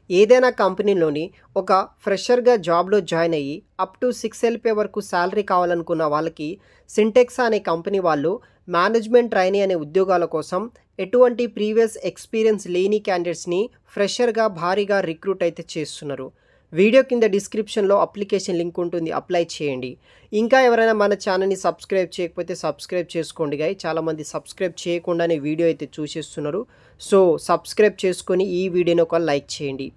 ఏదైనా కంపెనీలోని ఒక ఫ్రెషర్‌గా జాబ్‌లో జాయిన్ అయ్యి అప్ టు 6 ఎల్‌పీ వరకు సాలరీ కావాలనుకున్న వాళ్ళకి సింటెక్సా అనే కంపెనీ వాళ్ళు మేనేజ్మెంట్ ట్రైనీ అనే ఉద్యోగాల కోసం ఎటువంటి ప్రీవియస్ ఎక్స్‌పీరియన్స్ లేని క్యాండిడేట్స్‌ని ఫ్రెషర్‌గా భారీగా రిక్రూట్ అయితే చేస్తున్నారు. వీడియో కింద డిస్క్రిప్షన్‌లో అప్లికేషన్ లింక్ ఉంటుంది. అప్లై చేయండి. ఇంకా ఎవరైనా మన ఛానల్‌ని సబ్స్క్రైబ్ చేయకపోతే సబ్స్క్రైబ్ చేసుకోండి గైస్. చాలామంది సబ్స్క్రైబ్ చేయకుండానే వీడియో అయితే చూసేస్తున్నారు. సో సబ్స్క్రైబ్ చేసుకొని ఈ వీడియోని ఒక లైక్ చేయండి.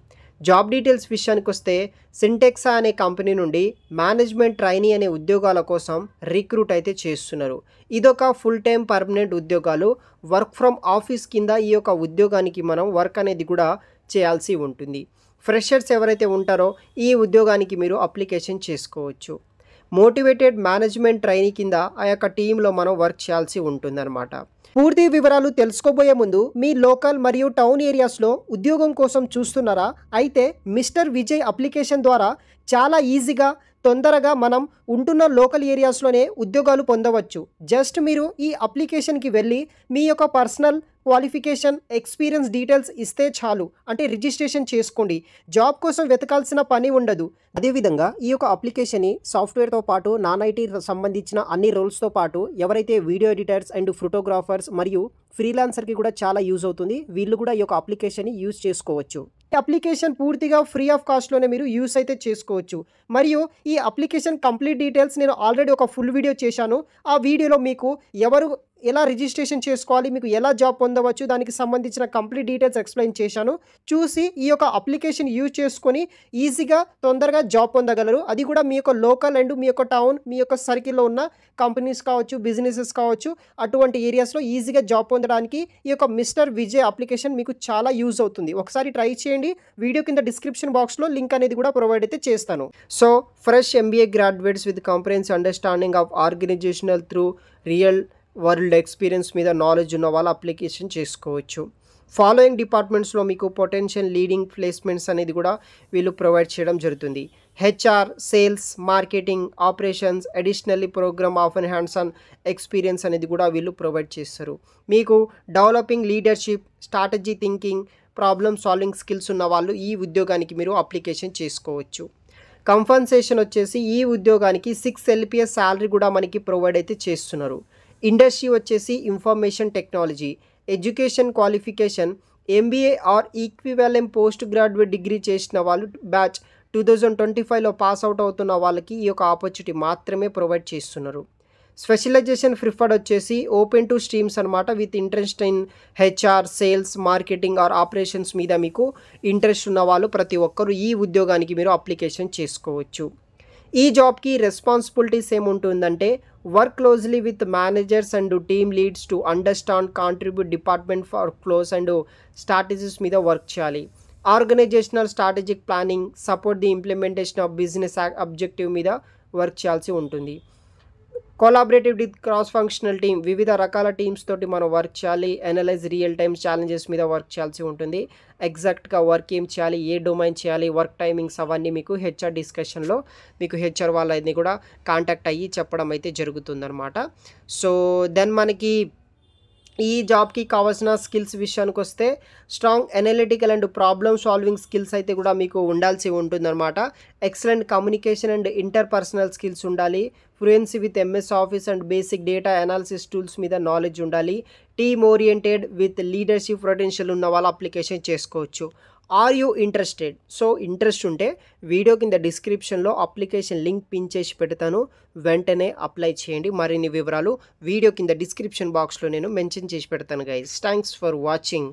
జాబ్ డీటెయిల్స్ విషయానికొస్తే సింటెక్సా అనే కంపెనీ నుండి మేనేజ్మెంట్ ట్రైనీ అనే ఉద్యోగాల కోసం రిక్రూట్ అయితే చేస్తున్నారు. ఇదొక ఫుల్ టైం పర్మనెంట్ ఉద్యోగాలు. వర్క్ ఫ్రమ్ ఆఫీస్ కింద ఈ యొక్క ఉద్యోగానికి మనం వర్క్ అనేది కూడా చేయాల్సి ఉంటుంది. ఫ్రెషర్స్ ఎవరైతే ఉంటారో ఈ ఉద్యోగానికి మీరు అప్లికేషన్ చేసుకోవచ్చు. మోటివేటెడ్ మేనేజ్మెంట్ ట్రైనీ కింద ఆ యొక్క టీంలో మనం వర్క్ చేయాల్సి ఉంటుందన్నమాట. పూర్తి వివరాలు తెలుసుకోబోయే ముందు మీ లోకల్ మరియు టౌన్ ఏరియాస్లో ఉద్యోగం కోసం చూస్తున్నారా? అయితే మిస్టర్ విజయ్ అప్లికేషన్ ద్వారా చాలా ఈజీగా తొందరగా మనం ఉంటున్న లోకల్ ఏరియాస్లోనే ఉద్యోగాలు పొందవచ్చు. జస్ట్ మీరు ఈ అప్లికేషన్కి వెళ్ళి మీ యొక్క పర్సనల్ క్వాలిఫికేషన్, ఎక్స్పీరియన్స్ డీటెయిల్స్ ఇస్తే చాలు. అంటే రిజిస్ట్రేషన్ చేసుకోండి. జాబ్ కోసం వెతకాల్సిన పని ఉండదు. అదేవిధంగా ఈ యొక్క అప్లికేషన్ని సాఫ్ట్వేర్తో పాటు నాన్ ఐటీ సంబంధించిన అన్ని రోల్స్తో పాటు ఎవరైతే వీడియో ఎడిటర్స్ అండ్ ఫోటోగ్రాఫర్స్ మరియు ఫ్రీలాన్సర్కి కూడా చాలా యూజ్ అవుతుంది. వీళ్ళు కూడా ఈ యొక్క అప్లికేషన్ని యూజ్ చేసుకోవచ్చు. ఈ అప్లికేషన్ పూర్తిగా ఫ్రీ ఆఫ్ కాస్ట్లోనే మీరు యూస్ అయితే చేసుకోవచ్చు. మరియు ఈ అప్లికేషన్ కంప్లీట్ డీటెయిల్స్ నేను ఆల్రెడీ ఒక ఫుల్ వీడియో చేశాను. ఆ వీడియోలో మీకు ఎలా రిజిస్ట్రేషన్ చేసుకోవాలి, మీకు ఎలా జాబ్ పొందవచ్చు, దానికి సంబంధించిన కంప్లీట్ డీటెయిల్స్ ఎక్స్ప్లెయిన్ చేశాను. చూసి ఈ యొక్క అప్లికేషన్ యూజ్ చేసుకొని ఈజీగా తొందరగా జాబ్ పొందగలరు. అది కూడా మీ యొక్క లోకల్ అండ్ మీ యొక్క టౌన్, మీ యొక్క సర్కిల్లో ఉన్న కంపెనీస్ కావచ్చు, బిజినెసెస్ కావచ్చు, అటువంటి ఏరియాస్లో ఈజీగా జాబ్ పొందడానికి ఈ యొక్క మిస్టర్ విజయ్ అప్లికేషన్ మీకు చాలా యూజ్ అవుతుంది. ఒకసారి ట్రై చేయండి. వీడియో కింద డిస్క్రిప్షన్ బాక్స్లో లింక్ అనేది కూడా ప్రొవైడ్ అయితే చేస్తాను. So fresh MBA graduates with comprehensive understanding of organisational through real world experience మీద నాలెడ్జ్ ఉన్న వాళ్ళు అప్లికేషన్ చేసుకోవచ్చు. ఫాలోయింగ్ డిపార్ట్మెంట్స్లో మీకు పొటెన్షియల్ లీడింగ్ ప్లేస్మెంట్స్ అనేది కూడా వీళ్ళు ప్రొవైడ్ చేయడం జరుగుతుంది. HR, sales, marketing, operations, additionally program of and hands on experience అనేది కూడా వీళ్ళు ప్రొవైడ్ చేస్తారు. మీకు developing leadership, strategy thinking, problem solving skills ఉన్న వాళ్ళు ఈ ఉద్యోగానికి మీరు అప్లికేషన్ చేసుకోవచ్చు. కంపన్సేషన్ వచ్చేసి ఈ ఉద్యోగానికి 6 LPS శాలరీ కూడా మనకి ప్రొవైడ్ అయితే చేస్తున్నారు. ఇండస్ట్రీ వచ్చేసి information technology. Education qualification MBA are equivalent post graduate degree చేసిన వాళ్ళు బ్యాచ్ 2025లో పాస్ అవుట్ అవుతున్న వాళ్ళకి ఈ యొక్క ఆపర్చునిటీ మాత్రమే ప్రొవైడ్ చేస్తున్నారు. స్పెషలైజేషన్ ప్రిఫర్డ్ వచ్చేసి ఓపెన్ టు స్ట్రీమ్స్ అనమాట. With interest in HR, sales, marketing or operations మీద మీకు ఇంట్రెస్ట్ ఉన్న వాళ్ళు ప్రతి ఒక్కరు ఈ ఉద్యోగానికి మీరు అప్లికేషన్ చేసుకోవచ్చు. ఈ జాబ్కి రెస్పాన్సిబిలిటీస్ ఏముంటుందంటే work closely with managers and team leads to understand, contribute department for close and strategies మీద వర్క్ చేయాలి. Organisational strategic planning, support the implementation of business objective మీద వర్క్ చేయాల్సి ఉంటుంది. Collaborative with cross functional team, వివిధ రకాల teams తోటి మనం work చేయాలి. అనలైజ్ రియల్ టైమ్ ఛాలెంజెస్ మీద వర్క్ చేయాల్సి ఉంటుంది. ఎగ్జాక్ట్గా వర్క్ ఏం చేయాలి, ఏ డొమైన్ చేయాలి, వర్క్ టైమింగ్స్ అవన్నీ మీకు HR డిస్కషన్లో మీకు HR వాళ్ళని కూడా కాంటాక్ట్ అయ్యి చెప్పడం అయితే జరుగుతుందన్నమాట. సో దెన్ మనకి ఈ జాబ్కి కావాల్సిన స్కిల్స్ విషయానికి వస్తే strong analytical and problem solving skills అయితే కూడా మీకు ఉండాల్సి ఉంటుందన్నమాట. Excellent communication and interpersonal skills ఉండాలి. Fluency with MS office and basic data analysis tools మీద నాలెడ్జ్ ఉండాలి. Team oriented with leadership potential ఉన్న వాళ్ళు అప్లికేషన్ చేసుకోవచ్చు. Are you interested? So interest ఉంటే వీడియో కింద డిస్క్రిప్షన్లో అప్లికేషన్ లింక్ పిన్ చేసి పెడతాను. వెంటనే అప్లై చేయండి. మరిన్ని వివరాలు వీడియో కింద డిస్క్రిప్షన్ బాక్స్లో నేను మెన్షన్ చేసి పెడతాను గైస్. Thanks for watching.